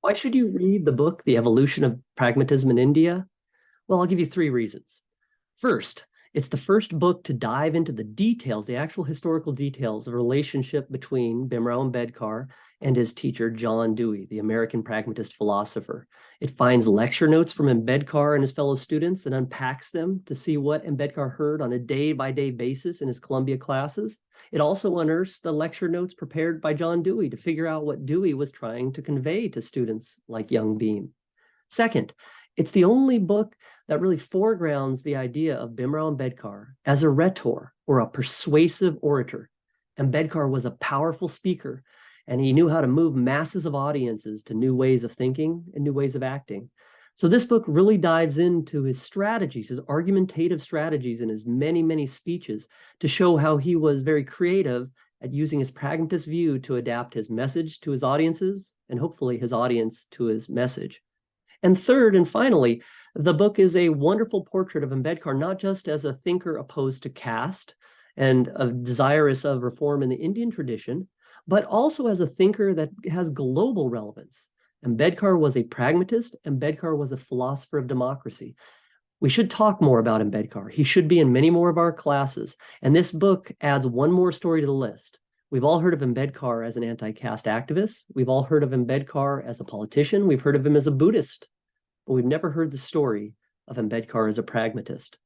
Why should you read the book, The Evolution of Pragmatism in India? Well, I'll give you three reasons. First, it's the first book to dive into the details, the actual historical details of a relationship between Bimrao Ambedkar and his teacher, John Dewey, the American pragmatist philosopher. It finds lecture notes from Ambedkar and his fellow students and unpacks them to see what Ambedkar heard on a day-by-day basis in his Columbia classes. It also unearths the lecture notes prepared by John Dewey to figure out what Dewey was trying to convey to students like young Beam. Second, it's the only book that really foregrounds the idea of Bimrao Ambedkar as a rhetor or a persuasive orator. Ambedkar was a powerful speaker, and he knew how to move masses of audiences to new ways of thinking and new ways of acting. So this book really dives into his strategies, his argumentative strategies in his many, many speeches to show how he was very creative at using his pragmatist view to adapt his message to his audiences and hopefully his audience to his message. And third, and finally, the book is a wonderful portrait of Ambedkar, not just as a thinker opposed to caste and desirous of reform in the Indian tradition, but also as a thinker that has global relevance. Ambedkar was a pragmatist. Ambedkar was a philosopher of democracy. We should talk more about Ambedkar. He should be in many more of our classes. And this book adds one more story to the list. We've all heard of Ambedkar as an anti-caste activist. We've all heard of Ambedkar as a politician. We've heard of him as a Buddhist. But we've never heard the story of Ambedkar as a pragmatist.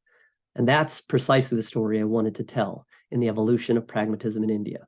And that's precisely the story I wanted to tell in The Evolution of Pragmatism in India.